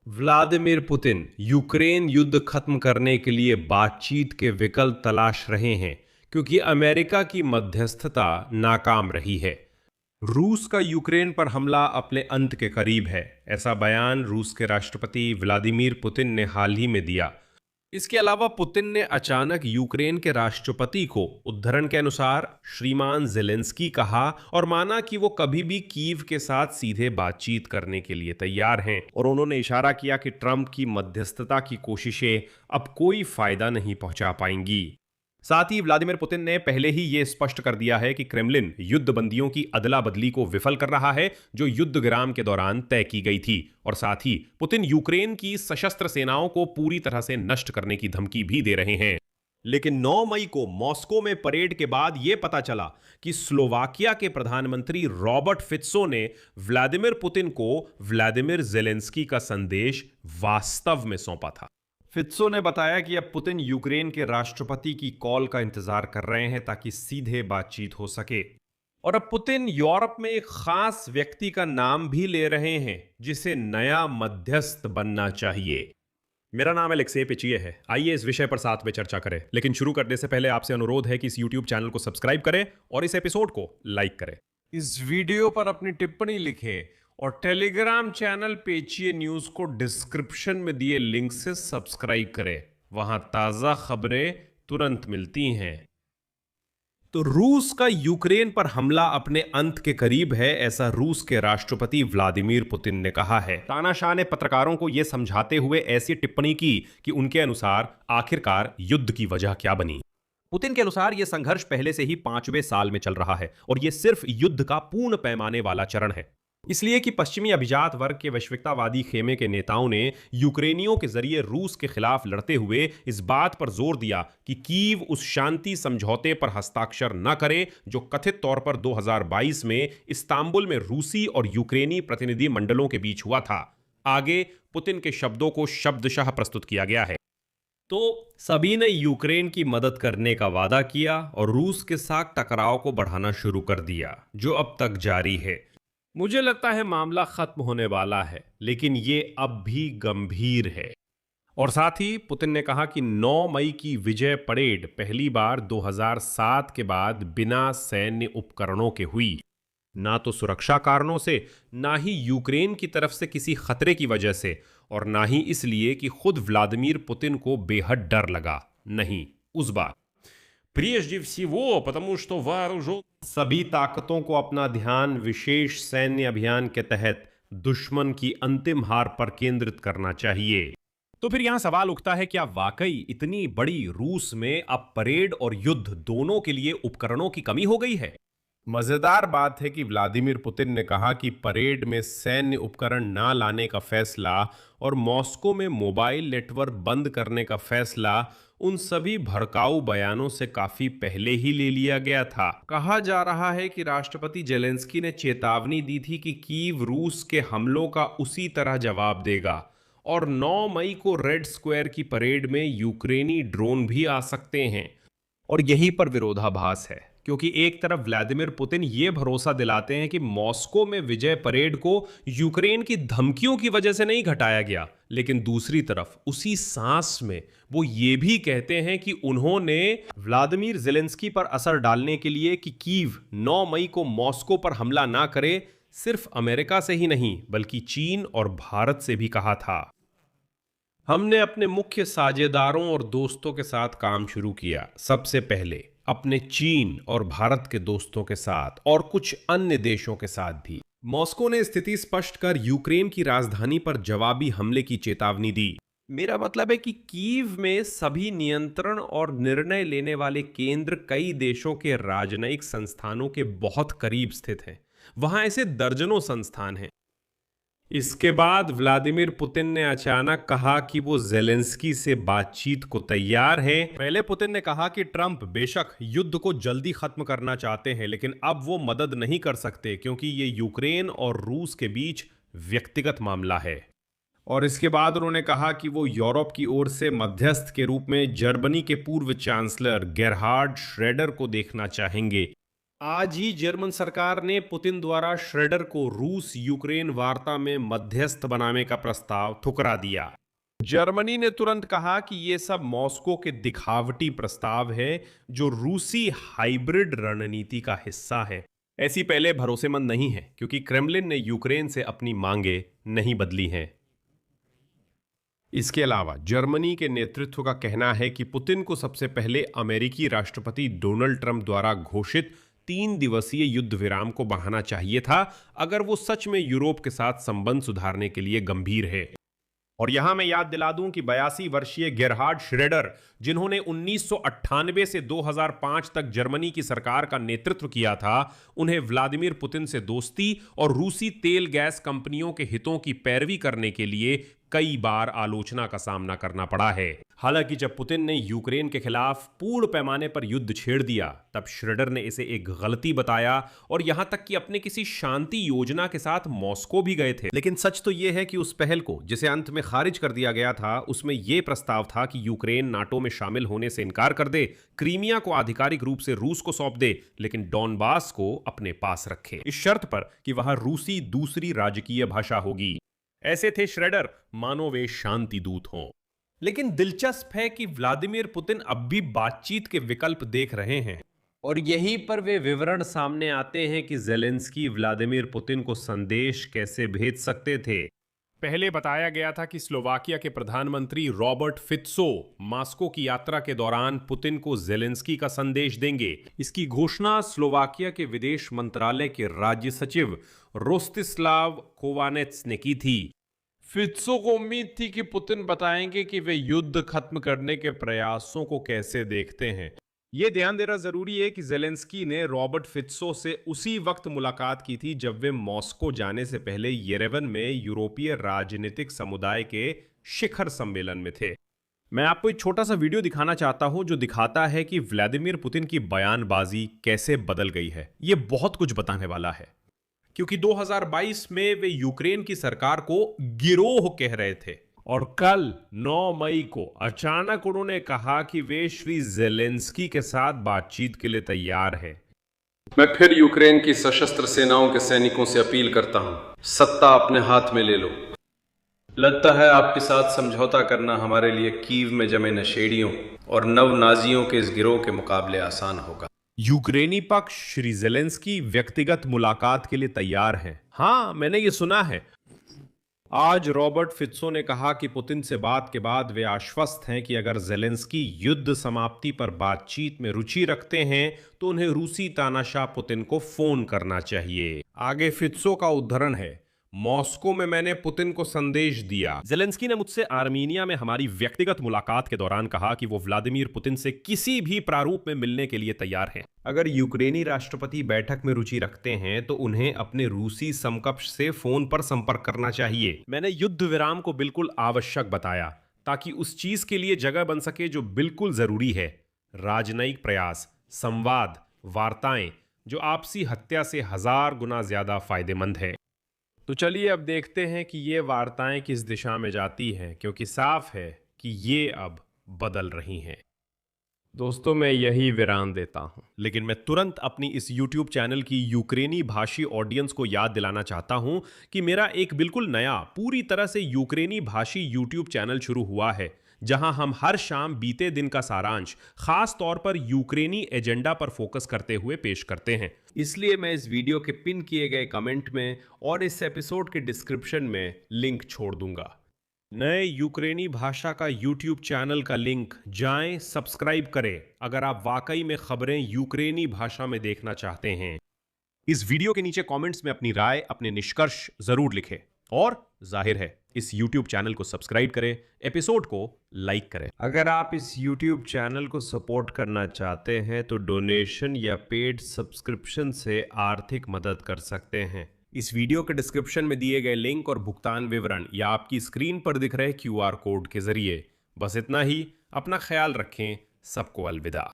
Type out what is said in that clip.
Vladimir Putin Ukraine युद्ध खत्म करने के लिए बातचीत के विकल्प तलाश रहे हैं क्योंकि अमेरिका की मध्यस्थता नाकाम रही है। रूस का यूक्रेन पर हमला अपने अंत के करीब है, ऐसा बयान रूस के राष्ट्रपति व्लादिमीर पुतिन ने हाल ही में दिया। इसके अलावा पुतिन ने अचानक यूक्रेन के राष्ट्रपति को उद्धरण के अनुसार श्रीमान जेलेंस्की कहा और माना कि वो कभी भी कीव के साथ सीधे बातचीत करने के लिए तैयार हैं, और उन्होंने इशारा किया कि ट्रंप की मध्यस्थता की कोशिशें अब कोई फायदा नहीं पहुंचा पाएंगी। साथ ही व्लादिमीर पुतिन ने पहले ही यह स्पष्ट कर दिया है कि क्रेमलिन युद्ध बंदियों की अदला बदली को विफल कर रहा है जो युद्ध विराम के दौरान तय की गई थी, और साथ ही पुतिन यूक्रेन की सशस्त्र सेनाओं को पूरी तरह से नष्ट करने की धमकी भी दे रहे हैं। लेकिन 9 मई को मॉस्को में परेड के बाद यह पता चला कि स्लोवाकिया के प्रधानमंत्री रॉबर्ट फित्सो ने व्लादिमीर पुतिन को व्लादिमीर जेलेंस्की का संदेश वास्तव में सौंपा था। फित्सो ने बताया कि अब पुतिन यूक्रेन के राष्ट्रपति की कॉल का इंतजार कर रहे हैं ताकि सीधे बातचीत हो सके, और अब पुतिन यूरोप में एक खास व्यक्ति का नाम भी ले रहे हैं जिसे नया मध्यस्थ बनना चाहिए। मेरा नाम अलेक्सेय पेचिये है। आइए इस विषय पर साथ में चर्चा करें, लेकिन शुरू करने से पहले आपसे अनुरोध है कि इस YouTube चैनल को सब्सक्राइब करें और इस एपिसोड को लाइक करें। इस वीडियो पर अपनी टिप्पणी लिखें और टेलीग्राम चैनल पेचिये न्यूज को डिस्क्रिप्शन में दिए लिंक से सब्सक्राइब करें, वहां ताजा खबरें तुरंत मिलती हैं। तो रूस का यूक्रेन पर हमला अपने अंत के करीब है, ऐसा रूस के राष्ट्रपति व्लादिमीर पुतिन ने कहा है। तानाशाह ने पत्रकारों को यह समझाते हुए ऐसी टिप्पणी की कि उनके अनुसार आखिरकार युद्ध की वजह क्या बनी। पुतिन के अनुसार यह संघर्ष पहले से ही 5वें साल में चल रहा है और यह सिर्फ युद्ध का पूर्ण पैमाने वाला चरण है, इसलिए कि पश्चिमी अभिजात वर्ग के वैश्विकतावादी खेमे के नेताओं ने यूक्रेनियों के जरिए रूस के खिलाफ लड़ते हुए इस बात पर जोर दिया कि कीव उस शांति समझौते पर हस्ताक्षर न करे जो कथित तौर पर 2022 में इस्तांबुल में रूसी और यूक्रेनी प्रतिनिधि मंडलों के बीच हुआ था। आगे पुतिन के शब्दों को शब्दशः प्रस्तुत किया गया है। तो सभी ने यूक्रेन की मदद करने का वादा किया और रूस के साथ टकराव को बढ़ाना शुरू कर दिया, जो अब तक जारी है। मुझे लगता है मामला खत्म होने वाला है, लेकिन ये अब भी गंभीर है। और साथ ही पुतिन ने कहा कि 9 मई की विजय परेड पहली बार 2007 के बाद बिना सैन्य उपकरणों के हुई, ना तो सुरक्षा कारणों से, ना ही यूक्रेन की तरफ से किसी खतरे की वजह से, और ना ही इसलिए कि खुद व्लादिमीर पुतिन को बेहद डर लगा। नहीं, उस बार прежде всего, потому что вооружен सभी ताकतों को अपना ध्यान विशेष सैन्य अभियान के तहत दुश्मन की अंतिम हार पर केंद्रित करना चाहिए। तो फिर यहां सवाल उठता है, क्या वाकई इतनी बड़ी रूस में अब परेड और युद्ध दोनों के लिए उपकरणों की कमी हो गई है? मजेदार बात है कि व्लादिमीर पुतिन ने कहा कि परेड में सैन्य उपकरण ना लाने का फैसला और मॉस्को में मोबाइल नेटवर्क बंद करने का फैसला उन सभी भड़काऊ बयानों से काफी पहले ही ले लिया गया था। कहा जा रहा है कि राष्ट्रपति जेलेंस्की ने चेतावनी दी थी कि कीव रूस के हमलों का उसी तरह जवाब देगा, और 9 मई को रेड स्क्वायर की परेड में यूक्रेनी ड्रोन भी आ सकते हैं। और यहीं पर विरोधाभास है, क्योंकि एक तरफ व्लादिमीर पुतिन ये भरोसा दिलाते हैं कि मॉस्को में विजय परेड को यूक्रेन की धमकियों की वजह से नहीं घटाया गया, लेकिन दूसरी तरफ उसी सांस में वो ये भी कहते हैं कि उन्होंने व्लादिमीर जेलेंस्की पर असर डालने के लिए कि कीव 9 मई को मॉस्को पर हमला ना करे, सिर्फ अमेरिका से ही नहीं बल्कि चीन और भारत से भी कहा था। हमने अपने मुख्य साझेदारों और दोस्तों के साथ काम शुरू किया, सबसे पहले अपने चीन और भारत के दोस्तों के साथ और कुछ अन्य देशों के साथ भी। मॉस्को ने स्थिति स्पष्ट कर यूक्रेन की राजधानी पर जवाबी हमले की चेतावनी दी। मेरा मतलब है कि कीव में सभी नियंत्रण और निर्णय लेने वाले केंद्र कई देशों के राजनयिक संस्थानों के बहुत करीब स्थित हैं। वहां ऐसे दर्जनों संस्थान हैं। इसके बाद व्लादिमीर पुतिन ने अचानक कहा कि वो जेलेंस्की से बातचीत को तैयार है। पहले पुतिन ने कहा कि ट्रंप बेशक युद्ध को जल्दी खत्म करना चाहते हैं, लेकिन अब वो मदद नहीं कर सकते क्योंकि ये यूक्रेन और रूस के बीच व्यक्तिगत मामला है। और इसके बाद उन्होंने कहा कि वो यूरोप की ओर से मध्यस्थ के रूप में जर्मनी के पूर्व चांसलर गेरहार्ड श्रेडर को देखना चाहेंगे। आज ही जर्मन सरकार ने पुतिन द्वारा श्रेडर को रूस यूक्रेन वार्ता में मध्यस्थ बनाने का प्रस्ताव ठुकरा दिया। जर्मनी ने तुरंत कहा कि यह सब मॉस्को के दिखावटी प्रस्ताव है जो रूसी हाइब्रिड रणनीति का हिस्सा है। ऐसी पहले भरोसेमंद नहीं है क्योंकि क्रेमलिन ने यूक्रेन से अपनी मांगे नहीं बदली हैं। इसके अलावा जर्मनी के नेतृत्व का कहना है कि पुतिन को सबसे पहले अमेरिकी राष्ट्रपति डोनाल्ड ट्रंप द्वारा घोषित 3 दिवसीय युद्ध विराम को बढ़ाना चाहिए था अगर वो सच में यूरोप के साथ संबंध सुधारने के लिए गंभीर है। और यहां मैं याद दिला दूं कि 82 वर्षीय गेरहार्ड श्रेडर, जिन्होंने 1998 से 2005 तक जर्मनी की सरकार का नेतृत्व किया था, उन्हें व्लादिमीर पुतिन से दोस्ती और रूसी तेल गैस कंपनियों के हितों की पैरवी करने के लिए कई बार आलोचना का सामना करना पड़ा है। हालांकि जब पुतिन ने यूक्रेन के खिलाफ पूर्ण पैमाने पर युद्ध छेड़ दिया तब श्रेडर ने इसे एक गलती बताया और यहां तक कि अपने किसी शांति योजना के साथ मॉस्को भी गए थे। लेकिन सच तो यह है कि उस पहल को, जिसे अंत में खारिज कर दिया गया था, उसमें यह प्रस्ताव था कि यूक्रेन नाटो में शामिल होने से इनकार कर दे, क्रीमिया को आधिकारिक रूप से रूस को सौंप दे, लेकिन डॉनबास को अपने पास रखे, इस शर्त पर कि वहां रूसी दूसरी राजकीय भाषा होगी। ऐसे थे श्रेडर, मानो वे शांति दूत हों। लेकिन दिलचस्प है कि व्लादिमीर पुतिन अब भी बातचीत के विकल्प देख रहे हैं और यहीं पर वे विवरण सामने आते हैं कि ज़ेलेंस्की व्लादिमीर पुतिन को संदेश कैसे भेज सकते थे। पहले बताया गया था कि स्लोवाकिया के प्रधानमंत्री रॉबर्ट फित्सो मॉस्को की यात्रा के दौरान पुतिन को ज़ेलेंस्की का संदेश देंगे। इसकी घोषणा स्लोवाकिया के विदेश मंत्रालय के राज्य सचिव रोस्तिस्लाव कोवानेट्स ने की थी। फित्सो को उम्मीद थी कि पुतिन बताएंगे कि वे युद्ध खत्म करने के प्रयासों को कैसे देखते हैं। यह ध्यान देना जरूरी है कि ज़ेलेंस्की ने रॉबर्ट फित्सो से उसी वक्त मुलाकात की थी जब वे मॉस्को जाने से पहले येरेवन में यूरोपीय राजनीतिक समुदाय के शिखर सम्मेलन में थे। मैं आपको एक छोटा सा वीडियो दिखाना चाहता हूं जो दिखाता है कि व्लादिमीर पुतिन की बयानबाजी कैसे बदल गई है। यह बहुत कुछ बताने वाला है क्योंकि 2022 में वे यूक्रेन की सरकार को गिरोह कह रहे थे और कल 9 मई को अचानक उन्होंने कहा कि वे श्री ज़ेलेंस्की के साथ बातचीत के लिए तैयार हैं। मैं फिर यूक्रेन की सशस्त्र सेनाओं के सैनिकों से अपील करता हूं, सत्ता अपने हाथ में ले लो। लगता है आपके साथ समझौता करना हमारे लिए कीव में जमे नशेड़ियों और नव नाजियों के इस गिरोह के मुकाबले आसान होगा। यूक्रेनी पक्ष श्री ज़ेलेंस्की व्यक्तिगत मुलाकात के लिए तैयार है। हाँ, मैंने ये सुना है। आज रॉबर्ट फित्सो ने कहा कि पुतिन से बात के बाद वे आश्वस्त हैं कि अगर ज़ेलेंस्की युद्ध समाप्ति पर बातचीत में रुचि रखते हैं तो उन्हें रूसी तानाशाह पुतिन को फोन करना चाहिए। आगे फित्सो का उद्धरण है, मॉस्को में मैंने पुतिन को संदेश दिया। ज़ेलेंस्की ने मुझसे आर्मीनिया में हमारी व्यक्तिगत मुलाकात के दौरान कहा कि वो व्लादिमीर पुतिन से किसी भी प्रारूप में मिलने के लिए तैयार हैं। अगर यूक्रेनी राष्ट्रपति बैठक में रुचि रखते हैं तो उन्हें अपने रूसी समकक्ष से फोन पर संपर्क करना चाहिए। मैंने युद्ध विराम को बिल्कुल आवश्यक बताया ताकि उस चीज के लिए जगह बन सके जो बिल्कुल जरूरी है, राजनयिक प्रयास, संवाद, वार्ताएं, जो आपसी हत्या से 1000 गुना ज्यादा फायदेमंद है। तो चलिए अब देखते हैं कि ये वार्ताएं किस दिशा में जाती हैं, क्योंकि साफ है कि ये अब बदल रही हैं। दोस्तों, मैं यही विराम देता हूं, लेकिन मैं तुरंत अपनी इस YouTube चैनल की यूक्रेनी भाषी ऑडियंस को याद दिलाना चाहता हूं कि मेरा एक बिल्कुल नया, पूरी तरह से यूक्रेनी भाषी YouTube चैनल शुरू हुआ है, जहां हम हर शाम बीते दिन का सारांश खास तौर पर यूक्रेनी एजेंडा पर फोकस करते हुए पेश करते हैं। इसलिए मैं इस वीडियो के पिन किए गए कमेंट में और इस एपिसोड के डिस्क्रिप्शन में लिंक छोड़ दूंगा। नए यूक्रेनी भाषा का YouTube चैनल का लिंक जाएं, सब्सक्राइब करें अगर आप वाकई में खबरें यूक्रेनी भाषा में देखना चाहते हैं। इस वीडियो के नीचे कमेंट्स में अपनी राय, अपने निष्कर्ष जरूर लिखें और जाहिर है इस YouTube चैनल को सब्सक्राइब करें, एपिसोड को लाइक करें। अगर आप इस YouTube चैनल को सपोर्ट करना चाहते हैं तो डोनेशन या पेड सब्सक्रिप्शन से आर्थिक मदद कर सकते हैं। इस वीडियो के डिस्क्रिप्शन में दिए गए लिंक और भुगतान विवरण या आपकी स्क्रीन पर दिख रहे QR कोड के जरिए। बस इतना ही। अपना ख्याल रखें। सबको अलविदा।